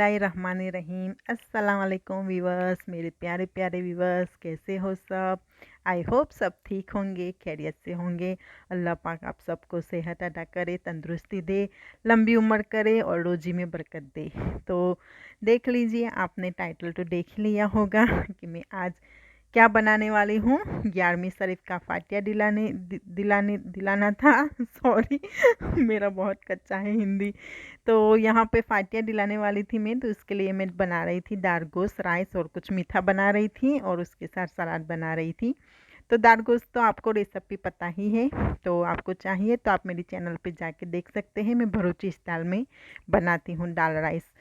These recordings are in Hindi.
बिस्मिल्लाहिर्रहमानिर्रहीम। अस्सलाम वालेकुम वीवर्स, मेरे प्यारे प्यारे वीवर्स, कैसे हो सब। आई होप सब ठीक होंगे, खैरियत से होंगे। अल्लाह पाक आप सबको सेहत अदा करे, तंदुरुस्ती दे, लंबी उम्र करे और रोजी में बरकत दे। तो देख लीजिए, आपने टाइटल तो देख लिया होगा कि मैं आज क्या बनाने वाली हूँ। 11वीं शरीफ का फातिया दिलाना था। सॉरी मेरा बहुत कच्चा है हिंदी। तो यहाँ पे फातिया दिलाने वाली थी मैं, तो उसके लिए मैं बना रही थी दाल गोश्त राइस और कुछ मीठा बना रही थी और उसके साथ सलाद बना रही थी। तो दाल गोश्त तो आपको रेसिपी पता ही है, तो आपको चाहिए तो आप मेरी चैनल पे जाके देख सकते हैं। मैं भरूची स्टाइल में बनाती हूँ दाल राइस।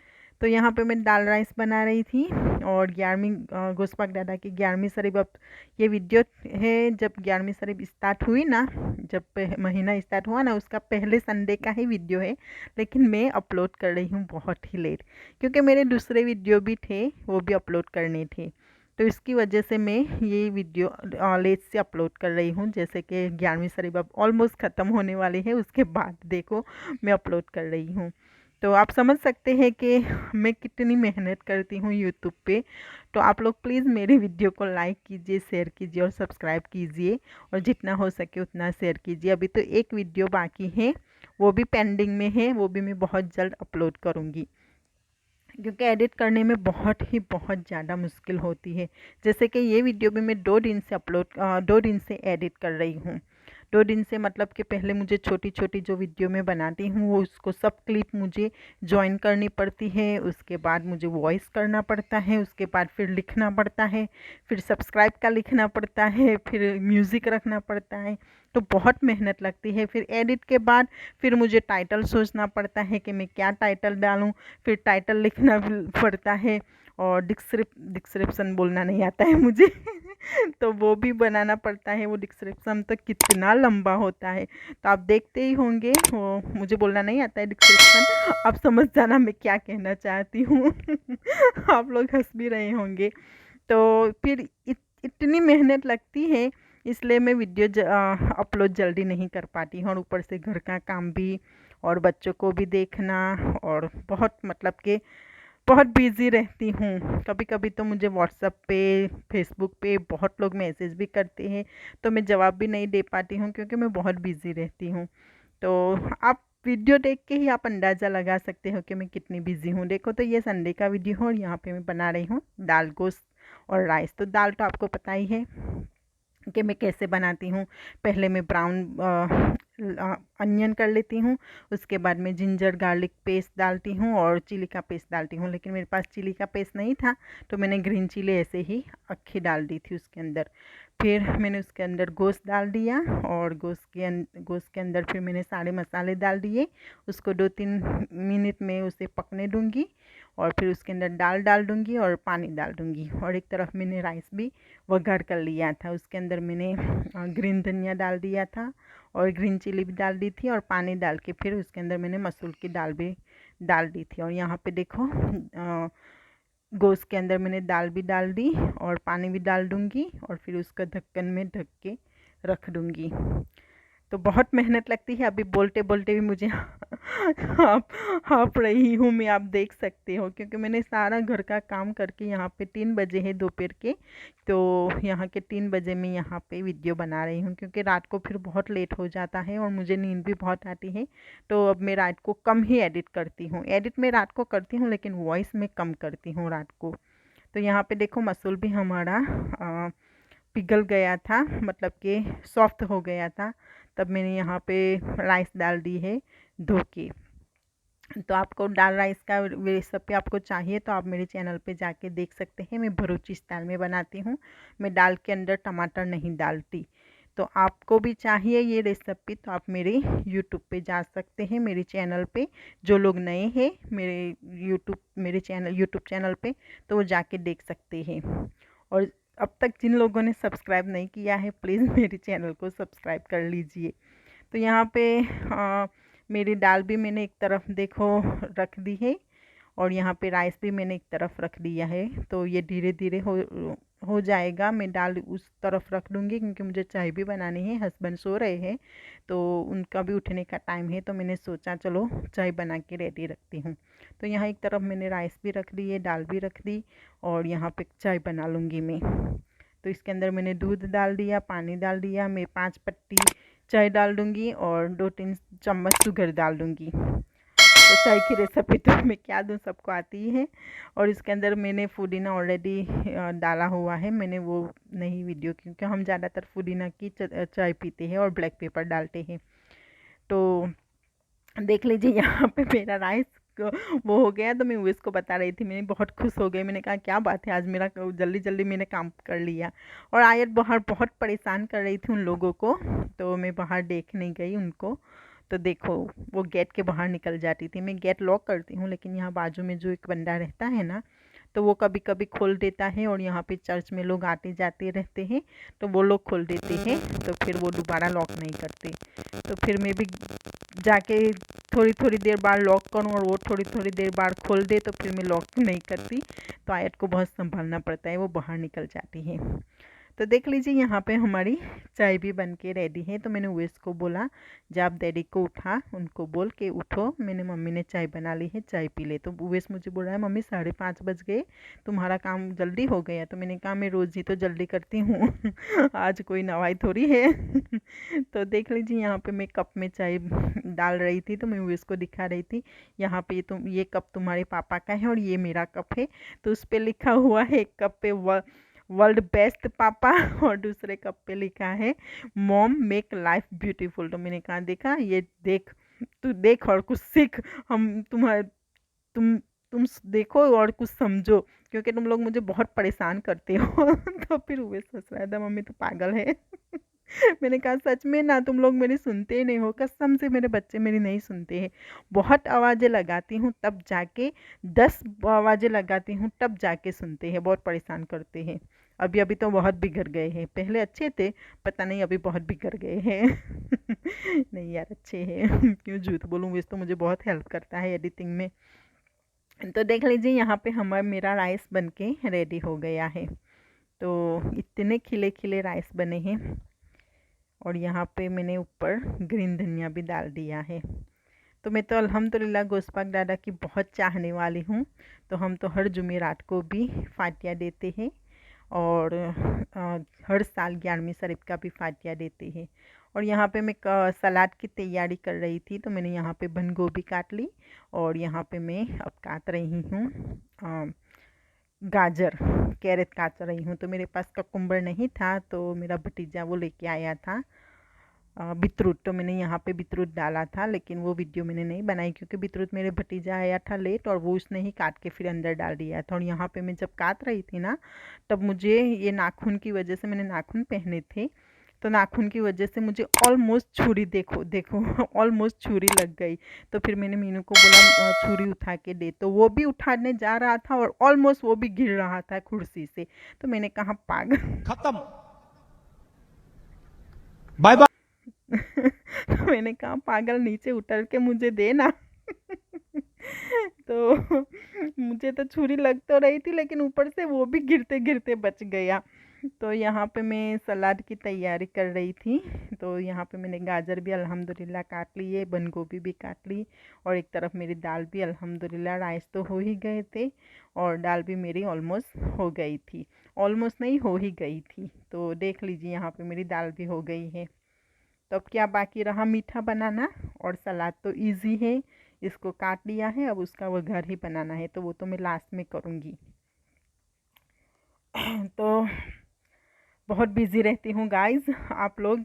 तो यहाँ पे मैं दाल राइस बना रही थी और 11वीं गोश्त पाक दादा की 11वीं शरीफ। अब ये वीडियो है जब 11वीं शरीफ स्टार्ट हुई ना, जब महीना स्टार्ट हुआ ना, उसका पहले संडे का ही वीडियो है। लेकिन मैं अपलोड कर रही हूँ बहुत ही लेट, क्योंकि मेरे दूसरे वीडियो भी थे, वो भी अपलोड करने थे। तो इसकी वजह से मैं ये वीडियो लेट से अपलोड कर रही हूँ। जैसे कि 11वीं शरीफ अब ऑलमोस्ट ख़त्म होने वाली है, उसके बाद देखो मैं अपलोड कर रही हूँ। तो आप समझ सकते हैं कि मैं कितनी मेहनत करती हूँ यूट्यूब पे। तो आप लोग प्लीज़ मेरे वीडियो को लाइक कीजिए, शेयर कीजिए और सब्सक्राइब कीजिए, और जितना हो सके उतना शेयर कीजिए। अभी तो एक वीडियो बाकी है, वो भी पेंडिंग में है, वो भी मैं बहुत जल्द अपलोड करूँगी, क्योंकि एडिट करने में बहुत ज़्यादा मुश्किल होती है। जैसे कि ये वीडियो भी मैं 2 दिन से 2 दिन से एडिट कर रही हूँ। 2 दिन से मतलब कि पहले मुझे छोटी छोटी जो वीडियो मैं बनाती हूँ वो उसको सब क्लिप मुझे ज्वाइन करनी पड़ती है, उसके बाद मुझे वॉइस करना पड़ता है, उसके बाद फिर लिखना पड़ता है, फिर सब्सक्राइब का लिखना पड़ता है, फिर म्यूज़िक रखना पड़ता है। तो बहुत मेहनत लगती है। फिर एडिट के बाद फिर मुझे टाइटल सोचना पड़ता है कि मैं क्या टाइटल डालूँ, फिर टाइटल लिखना भी पड़ता है, और डिस्क्रिप्शन बोलना नहीं आता है मुझे तो वो भी बनाना पड़ता है। वो डिस्क्रिप्शन तो कितना लंबा होता है, तो आप देखते ही होंगे। वो मुझे बोलना नहीं आता है डिस्क्रिप्शन, आप समझ जाना मैं क्या कहना चाहती हूँ आप लोग हंस भी रहे होंगे। तो फिर इतनी मेहनत लगती है, इसलिए मैं वीडियो अपलोड जल्दी नहीं कर पाती हूँ। और ऊपर से घर का काम भी और बच्चों को भी देखना, और बहुत मतलब कि बहुत बिज़ी रहती हूँ। कभी कभी तो मुझे व्हाट्सएप पे, फेसबुक पे बहुत लोग मैसेज भी करते हैं, तो मैं जवाब भी नहीं दे पाती हूँ, क्योंकि मैं बहुत बिज़ी रहती हूँ। तो आप वीडियो देख के ही आप अंदाज़ा लगा सकते हो कि मैं कितनी बिज़ी हूँ। देखो, तो ये संडे का वीडियो है और यहाँ पे मैं बना रही हूँ दाल गोश्त और राइस। तो दाल तो आपको पता ही है कि मैं कैसे बनाती हूँ। पहले मैं ब्राउन अनियन कर लेती हूँ, उसके बाद मैं जिंजर गार्लिक पेस्ट डालती हूँ और चिली का पेस्ट डालती हूँ। लेकिन मेरे पास चिली का पेस्ट नहीं था, तो मैंने ग्रीन चिली ऐसे ही अक्खी डाल दी थी उसके अंदर। फिर मैंने उसके अंदर गोश्त डाल दिया, और गोश्त के अंदर फिर मैंने सारे मसाले डाल दिए। उसको 2-3 मिनट में उसे पकने दूँगी, और फिर उसके अंदर दाल डाल दूँगी और पानी डाल दूँगी। और एक तरफ मैंने राइस भी वघार कर लिया था, उसके अंदर मैंने ग्रीन धनिया डाल दिया था और ग्रीन चिली भी डाल दी थी, और पानी डाल के फिर उसके अंदर मैंने मसूर की दाल भी डाल दी थी। और यहाँ पे देखो, गोश्त के अंदर मैंने दाल भी डाल दी और पानी भी डाल दूँगी, और फिर उसका ढक्कन में ढक के रख दूँगी। तो बहुत मेहनत लगती है। अभी बोलते बोलते भी मुझे हाँफ रही हूँ मैं, आप देख सकते हो, क्योंकि मैंने सारा घर का काम करके, यहाँ पे 3 बजे है दोपहर के, तो यहाँ के 3 बजे मैं यहाँ पे वीडियो बना रही हूँ, क्योंकि रात को फिर बहुत लेट हो जाता है और मुझे नींद भी बहुत आती है। तो अब मैं रात को कम ही एडिट करती हूँ। एडिट मैं रात को करती हूँ, लेकिन वॉइस मैं कम करती हूँ रात को। तो यहाँ पे देखो, मसूर भी हमारा पिघल गया था, मतलब कि सॉफ्ट हो गया था। तब मैंने यहाँ पे राइस डाल दी है धो के। तो आपको दाल राइस का रेसिपी आपको चाहिए तो आप मेरे चैनल पे जाके देख सकते हैं। मैं भरूची स्टाइल में बनाती हूँ, मैं दाल के अंदर टमाटर नहीं डालती। तो आपको भी चाहिए ये रेसिपी तो आप मेरे यूट्यूब पे जा सकते हैं, मेरे चैनल पे। जो लोग नए हैं मेरे यूट्यूब चैनल पे, तो वो जाके देख सकते हैं। और अब तक जिन लोगों ने सब्सक्राइब नहीं किया है, प्लीज़ मेरे चैनल को सब्सक्राइब कर लीजिए। तो यहाँ पे मेरी दाल भी मैंने एक तरफ देखो रख दी है, और यहाँ पे राइस भी मैंने एक तरफ रख दिया है। तो ये धीरे धीरे हो जाएगा मैं दाल उस तरफ रख दूँगी, क्योंकि मुझे चाय भी बनानी है। हस्बैंड सो रहे हैं तो उनका भी उठने का टाइम है, तो मैंने सोचा चलो चाय बना के रेडी रखती हूँ। तो यहाँ एक तरफ मैंने राइस भी रख दी है, दाल भी रख दी, और यहाँ पे चाय बना लूँगी मैं। तो इसके अंदर मैंने दूध डाल दिया, पानी डाल दिया, मैं 5 पत्ती चाय डाल दूँगी और 2-3 चम्मच शुगर डाल दूँगी। तो चाय की रेसिपी तो मैं क्या दूँ, सबको आती ही है। और इसके अंदर मैंने पुदीना ऑलरेडी डाला हुआ है, मैंने वो नहीं वीडियो, क्योंकि हम ज़्यादातर पुदीना की चाय पीते हैं और ब्लैक पेपर डालते हैं। तो देख लीजिए यहाँ पे मेरा राइस वो हो गया, तो मैं उसको बता रही थी, मैं बहुत खुश हो गई। मैंने कहा क्या बात है, आज मेरा जल्दी जल्दी मैंने काम कर लिया। और आयत बाहर बहुत परेशान कर रही थी उन लोगों को, तो मैं बाहर देखने गई उनको। तो देखो वो गेट के बाहर निकल जाती थी। मैं गेट लॉक करती हूँ, लेकिन यहाँ बाजू में जो एक बंदा रहता है ना, तो वो कभी कभी खोल देता है, और यहाँ पे चर्च में लोग आते जाते रहते हैं, तो वो लोग खोल देते हैं, तो फिर वो दोबारा लॉक नहीं करते। तो फिर मैं भी जाके थोड़ी थोड़ी देर बाद लॉक करूँ और वो थोड़ी थोड़ी देर बाद खोल दे, तो फिर मैं लॉक नहीं करती। तो आयत को बहुत संभालना पड़ता है, वो बाहर निकल जाती है। तो देख लीजिए यहाँ पे हमारी चाय भी बन के रेडी है। तो मैंने उवेस को बोला, जब डैडी को उठा, उनको बोल के उठो, मैंने मम्मी ने चाय बना ली है, चाय पी ले। तो उवेस मुझे बोल रहा है, मम्मी 5:30 बज गए, तुम्हारा काम जल्दी हो गया। तो मैंने कहा मैं रोज़ ही तो जल्दी करती हूँ आज कोई नवाई थोड़ी है तो देख लीजिए यहाँ पे मैं कप में चाय डाल रही थी, तो मैं उवेस को दिखा रही थी, यहाँ पे तुम ये कप तुम्हारे पापा का है और ये मेरा कप है। तो उस पर लिखा हुआ है, एक कप पे वर्ल्ड बेस्ट पापा और दूसरे कप पे लिखा है मॉम मेक लाइफ ब्यूटीफुल। तो मैंने कहा देखा, ये देख, तू देख और कुछ सीख, हम तुम्हारे तुम तुम देखो और कुछ समझो, क्योंकि तुम लोग मुझे बहुत परेशान करते हो तो फिर वो सोच रहा था मम्मी तो पागल है मैंने कहा सच में ना, तुम लोग मेरी सुनते ही नहीं हो, कसम से मेरे बच्चे मेरी नहीं सुनते हैं। बहुत आवाज़ें लगाती हूँ तब जाके, 10 आवाज़ें लगाती हूँ तब जाके सुनते हैं, बहुत परेशान करते हैं। अभी अभी तो बहुत बिगड़ गए हैं, पहले अच्छे थे, पता नहीं अभी बहुत बिगड़ गए हैं नहीं यार अच्छे हैं क्यों झूठ बोलूँ, वैसे तो मुझे बहुत हेल्प करता है एडिटिंग में। तो देख लीजिए यहाँ पे हमारा मेरा राइस बनके रेडी हो गया है। तो इतने खिले खिले राइस बने हैं, और यहाँ पे मैंने ऊपर ग्रीन धनिया भी डाल दिया है। तो मैं तो अल्हम्दुलिल्लाह गोस्पाक दादा की बहुत चाहने वाली हूँ। तो हम तो हर जुमेरात को भी फातिया देते हैं, और हर साल 11वीं शरीफ का भी फातिया देते हैं। और यहाँ पे मैं सलाद की तैयारी कर रही थी, तो मैंने यहाँ पे बंद गोभी काट ली, और यहाँ पे मैं अब काट रही हूँ गाजर, कैरेट काट रही हूँ। तो मेरे पास ककुम्बर नहीं था, तो मेरा भतीजा वो लेके आया था बीटरूट। तो मैंने यहाँ पे बीटरूट डाला था, लेकिन वो वीडियो मैंने नहीं बनाई, क्योंकि बीटरूट मेरे भतीजा आया था लेट, और वो उसने ही काट के फिर अंदर डाल दिया था। और यहाँ पे मैं जब काट रही थी ना, तब मुझे ये नाखून की वजह से, मैंने नाखून पहने थे, तो नाखून की वजह से मुझे ऑलमोस्ट छुरी, देखो देखो ऑलमोस्ट छुरी लग गई। तो फिर मैंने मीनू को बोला छुरी उठा के दे, तो वो भी उठाने जा रहा था और ऑलमोस्ट वो भी गिर रहा था कुर्सी से। तो मैंने कहा पागल खत्म, बाय बाय मैंने कहा पागल नीचे उतर के मुझे देना तो मुझे तो छुरी लग तो रही थी, लेकिन ऊपर से वो भी गिरते गिरते बच गया। तो यहाँ पे मैं सलाद की तैयारी कर रही थी। तो यहाँ पे मैंने गाजर भी अल्हम्दुलिल्लाह काट ली है, बंद गोभी भी काट ली, और एक तरफ मेरी दाल भी अल्हम्दुलिल्लाह, राइस तो हो ही गए थे और दाल भी मेरी ऑलमोस्ट हो गई थी, ऑलमोस्ट नहीं हो ही गई थी। तो देख लीजिए यहाँ पे मेरी दाल भी हो गई है। तो अब क्या बाकी रहा, मीठा बनाना, और सलाद तो इजी है, इसको काट लिया है, अब उसका वघार ही बनाना है, तो वो तो मैं लास्ट में करूँगी तो बहुत बिज़ी रहती हूँ गाइस, आप लोग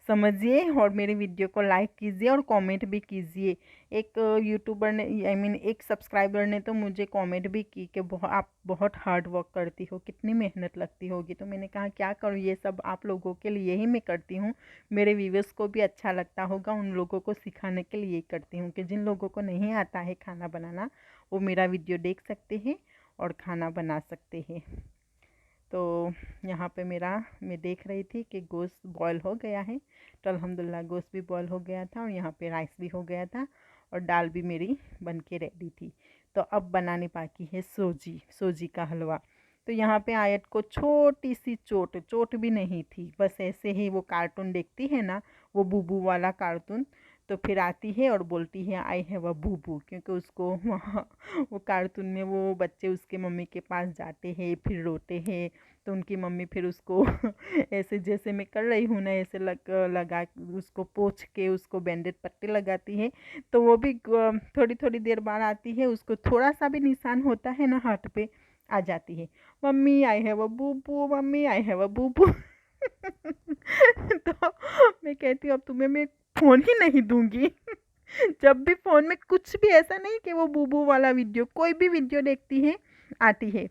समझिए, और मेरी वीडियो को लाइक कीजिए और कमेंट भी कीजिए। एक यूट्यूबर ने, आई मीन एक सब्सक्राइबर ने तो मुझे कमेंट भी की कि आप बहुत हार्ड वर्क करती हो, कितनी मेहनत लगती होगी। तो मैंने कहा क्या करूँ, ये सब आप लोगों के लिए ही मैं करती हूँ, मेरे व्यूअर्स को भी अच्छा लगता होगा, उन लोगों को सिखाने के लिए ही करती हूँ, कि जिन लोगों को नहीं आता है खाना बनाना, वो मेरा वीडियो देख सकते हैं और खाना बना सकते हैं। तो यहाँ पे मेरा, मैं देख रही थी कि गोश्त बॉयल हो गया है, तो अल्हम्दुलिल्लाह गोश्त भी बॉयल हो गया था, और यहाँ पे राइस भी हो गया था, और दाल भी मेरी बन के रेडी थी। तो अब बनाने बाकी है सोजी का हलवा। तो यहाँ पे आयत को छोटी सी चोट, चोट भी नहीं थी, बस ऐसे ही वो कार्टून देखती है ना, वो बूबू वाला कार्टून, तो फिर आती है और बोलती है आई हैव अ बूबू, क्योंकि उसको वहाँ वो कार्टून में वो बच्चे उसके मम्मी के पास जाते हैं फिर रोते हैं, तो उनकी मम्मी फिर उसको ऐसे जैसे मैं कर रही हूँ ना ऐसे लगा उसको पोंछ के उसको बैंडेड पट्टी लगाती है। तो वो भी थोड़ी थोड़ी देर बाद आती है, उसको थोड़ा सा भी निशान होता है ना हाथ पे, आ जाती है, mummy I have a booboo, mummy I have a booboo. तो मैं कहती हूँ अब तुम्हें मैं फ़ोन ही नहीं दूंगी। जब भी फ़ोन में कुछ भी ऐसा नहीं कि वो बूबू वाला वीडियो, कोई भी वीडियो देखती है आती है,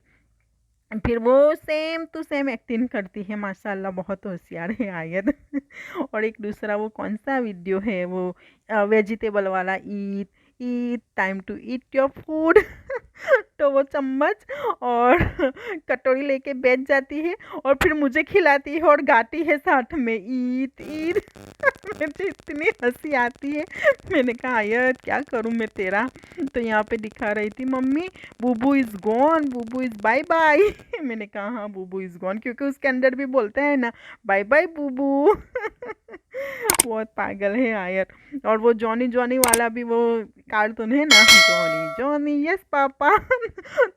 फिर वो सेम टू सेम एक्टिंग करती है, माशाल्लाह बहुत होशियार है आयत। और एक दूसरा वो कौन सा वीडियो है वो वेजिटेबल वाला, eat eat time to eat your food. तो वो चम्मच और कटोरी लेके बैठ जाती है और फिर मुझे खिलाती है और गाती है साथ में ईट ईट। मुझे इतनी हंसी आती है, मैंने कहा आयत क्या करूं मैं तेरा। तो यहाँ पे दिखा रही थी mummy Bubu is gone, Bubu is bye bye. मैंने कहा हाँ बूबू इज़ गॉन, क्योंकि उसके अंदर भी बोलते हैं ना बाय बाय बूबू। बहुत पागल है आयत। और वो जॉनी जॉनी वाला भी वो कार्टून है ना, जॉनी जॉनी यस पापा।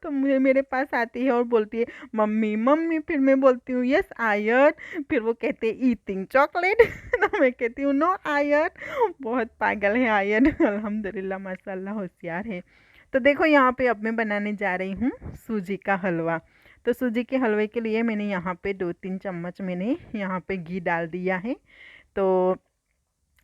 तो मुझे मेरे पास आती है और बोलती है मम्मी मम्मी, फिर मैं बोलती हूँ यस आयत, फिर वो कहते हैं ईटिंग चॉकलेट। तो मैं कहती हूँ नो आयत। बहुत पागल है आयत। अल्हम्दुलिल्लाह माशाल्लाह होशियार है। तो देखो यहाँ पे अब मैं बनाने जा रही हूँ सूजी का हलवा। तो सूजी के हलवे के लिए मैंने यहाँ पे 2-3 चम्मच मैंने यहाँ पे घी डाल दिया है। तो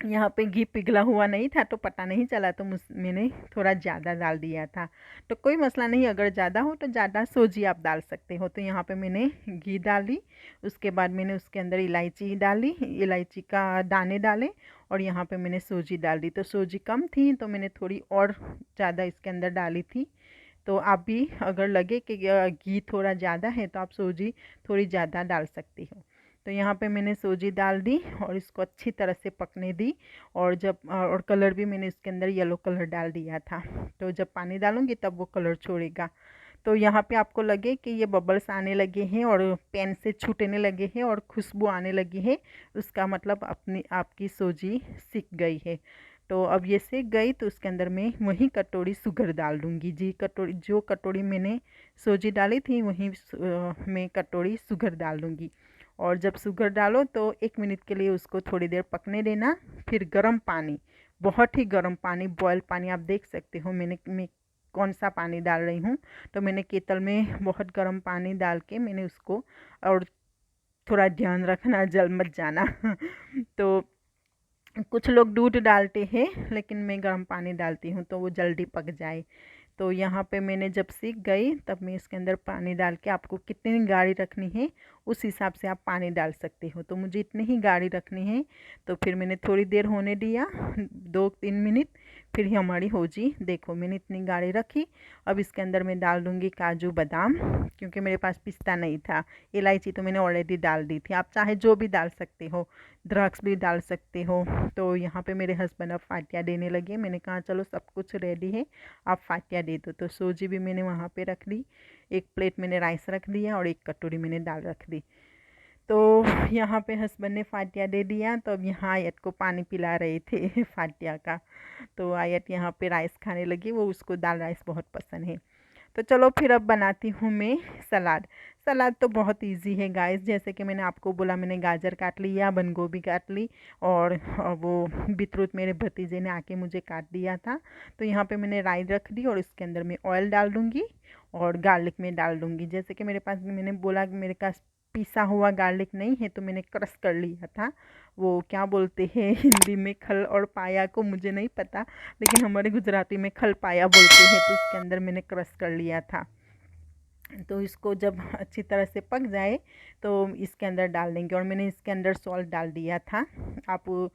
यहाँ पे घी पिघला हुआ नहीं था तो पता नहीं चला, तो मैंने थोड़ा ज़्यादा डाल दिया था। तो कोई मसला नहीं, अगर ज़्यादा हो तो ज़्यादा सूजी आप डाल सकते हो। तो यहाँ पे मैंने घी डाली, उसके बाद मैंने उसके अंदर इलायची डाली, इलायची का दाने डाले, और यहाँ पे मैंने सूजी डाल दी। तो सूजी कम थी तो मैंने थोड़ी और ज़्यादा इसके अंदर डाली थी। तो आप भी अगर लगे कि घी थोड़ा ज़्यादा है तो आप सूजी थोड़ी ज़्यादा डाल सकती हो। तो यहाँ पे मैंने सूजी डाल दी और इसको अच्छी तरह से पकने दी। और जब और कलर भी मैंने इसके अंदर येलो कलर डाल दिया था। तो जब पानी डालूंगी तब वो कलर छोड़ेगा। तो यहाँ पे आपको लगे कि ये बबल्स आने लगे हैं और पैन से छूटने लगे हैं और खुशबू आने लगी है, उसका मतलब अपनी आपकी सूजी सिक गई है। तो अब ये सिक गई तो उसके अंदर मैं वही कटोरी शुगर डाल दूँगी। जी कटोरी, जो कटोरी मैंने सूजी डाली थी वहीं मैं कटोरी शुगर डाल दूँगी। और जब शुगर डालो तो 1 मिनट के लिए उसको थोड़ी देर पकने देना। फिर गर्म पानी, बहुत ही गर्म पानी, बॉयल पानी, आप देख सकते हो मैं कौन सा पानी डाल रही हूँ। तो मैंने केतल में बहुत गर्म पानी डाल के मैंने उसको, और थोड़ा ध्यान रखना जल मत जाना। तो कुछ लोग दूध डालते हैं लेकिन मैं गर्म पानी डालती हूँ तो वो जल्दी पक जाए। तो यहाँ पे मैंने जब सीख गई तब मैं इसके अंदर पानी डाल के, आपको कितनी गाढ़ी रखनी है उस हिसाब से आप पानी डाल सकते हो। तो मुझे इतनी ही गाढ़ी रखनी है। तो फिर मैंने थोड़ी देर होने दिया, 2-3 मिनट, फिर ही हमारी हो जी। देखो मैंने इतनी गाढ़ी रखी। अब इसके अंदर मैं डाल दूँगी काजू बादाम, क्योंकि मेरे पास पिस्ता नहीं था। इलायची तो मैंने ऑलरेडी डाल दी थी, आप चाहे जो भी डाल सकते हो, द्राक्ष भी डाल सकते हो। तो यहाँ पे मेरे हस्बैंड अब फातिया देने लगे, मैंने कहा चलो सब कुछ रेडी है, आप फातिया दे दो। तो सूजी भी मैंने वहाँ पे रख दी, एक प्लेट मैंने राइस रख दिया और एक कटोरी मैंने दाल रख दी। तो यहाँ पे हस्बैंड ने फातिया दे दिया, तो अब यहाँ आयत को पानी पिला रहे थे फातिया का। तो आयत यहाँ पे राइस खाने लगी, वो उसको दाल राइस बहुत पसंद है। तो चलो फिर अब बनाती हूँ मैं सलाद। सलाद तो बहुत इजी है गाइस, जैसे कि मैंने आपको बोला, मैंने गाजर काट लिया, बंद गोभी काट ली, और वो बीटरूट मेरे भतीजे ने आके मुझे काट दिया था। तो यहाँ पे मैंने राई रख दी और इसके अंदर मैं ऑयल डाल दूँगी और गार्लिक में डाल दूँगी। जैसे कि मेरे पास, मैंने बोला कि मेरे पास पिसा हुआ गार्लिक नहीं है तो मैंने क्रश कर लिया था। वो क्या बोलते हैं हिंदी में, खल और पाया को मुझे नहीं पता, लेकिन हमारे गुजराती में खल पाया बोलते हैं। तो उसके अंदर मैंने क्रश कर लिया था। तो इसको जब अच्छी तरह से पक जाए तो इसके अंदर डाल देंगे, और मैंने इसके अंदर सॉल्ट डाल दिया था। आप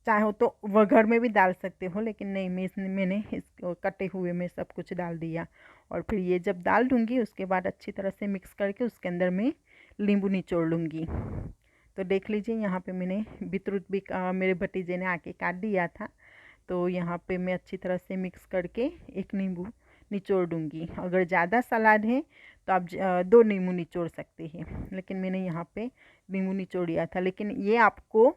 चाहो तो वघर में भी डाल सकते हो, लेकिन नहीं, मैंने इसको कटे हुए में सब कुछ डाल दिया। और फिर ये जब डाल दूँगी उसके बाद अच्छी तरह से मिक्स करके उसके अंदर मैं नींबू निचोड़ लूँगी। तो देख लीजिए यहाँ पे मैंने बीटरूट भी मेरे भतीजे ने आके काट दिया था। तो यहाँ पे मैं अच्छी तरह से मिक्स करके एक नींबू निचोड़ दूँगी। अगर ज़्यादा सलाद है तो आप 2 नींबू निचोड़ सकते हैं, लेकिन मैंने यहाँ पे नींबू निचोड़ दिया था। लेकिन ये आपको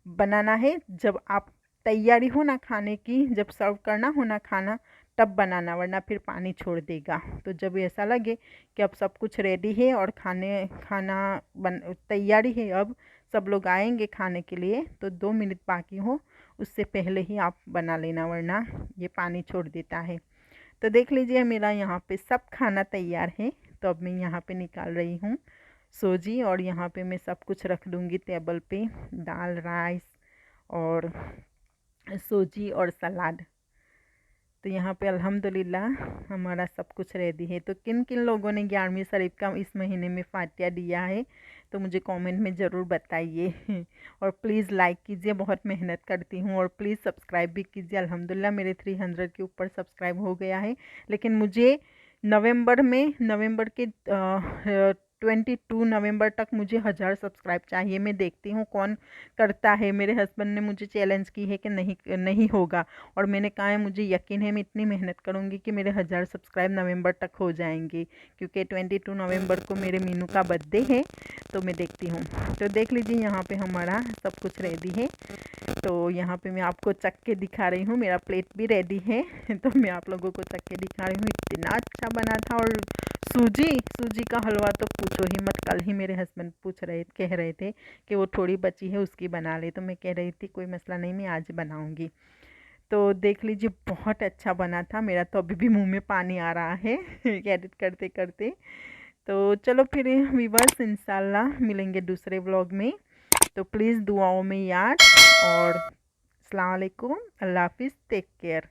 बनाना है जब आप तैयारी हो ना खाने की, जब सर्व करना हो ना खाना, तब बनाना, वरना फिर पानी छोड़ देगा। तो जब ऐसा लगे कि अब सब कुछ रेडी है और खाना तैयारी है, अब सब लोग आएंगे खाने के लिए, तो 2 मिनट बाकी हो उससे पहले ही आप बना लेना, वरना ये पानी छोड़ देता है। तो देख लीजिए मेरा यहाँ पे सब खाना तैयार है। तो अब मैं यहाँ पे निकाल रही हूँ सोजी, और यहाँ पे मैं सब कुछ रख दूँगी टेबल पे, दाल, राइस और सोजी और सलाद। तो यहाँ पे अल्हम्दुलिल्लाह हमारा सब कुछ रेडी है। तो किन किन लोगों ने 11वीं शरीफ का इस महीने में फातिया दिया है तो मुझे कमेंट में ज़रूर बताइए और प्लीज़ लाइक कीजिए, बहुत मेहनत करती हूँ। और प्लीज़ सब्सक्राइब भी कीजिए। अल्हम्दुलिल्लाह मेरे 300 के ऊपर सब्सक्राइब हो गया है, लेकिन मुझे नवंबर के 22 नवंबर तक मुझे 1000 सब्सक्राइब चाहिए। मैं देखती हूँ कौन करता है। मेरे हस्बैंड ने मुझे चैलेंज की है कि नहीं होगा, और मैंने कहा है मुझे यकीन है मैं इतनी मेहनत करूँगी कि मेरे 1000 सब्सक्राइब नवंबर तक हो जाएंगे, क्योंकि 22 नवंबर को मेरे मीनू का बर्थडे है। तो मैं देखती हूँ। तो देख लीजिए यहाँ पे हमारा सब कुछ रेडी है। तो यहाँ पे मैं आपको चख के दिखा रही हूँ, मेरा प्लेट भी रेडी है तो मैं आप लोगों को चख के दिखा रही हूँ। इतना अच्छा बना था। और सूजी का हलवा तो पूछो ही मत। कल ही मेरे हस्बैंड कह रहे थे कि वो थोड़ी बची है उसकी बना ले, तो मैं कह रही थी कोई मसला नहीं, मैं आज बनाऊँगी। तो देख लीजिए बहुत अच्छा बना था। मेरा तो अभी भी मुंह में पानी आ रहा है एडिट करते करते। तो चलो फिर वीवर्स, इंशाल्लाह मिलेंगे दूसरे व्लॉग में। तो प्लीज़ दुआओं में याद, और अस्सलाम वालेकुम, अल्लाह हाफिज़, टेक केयर।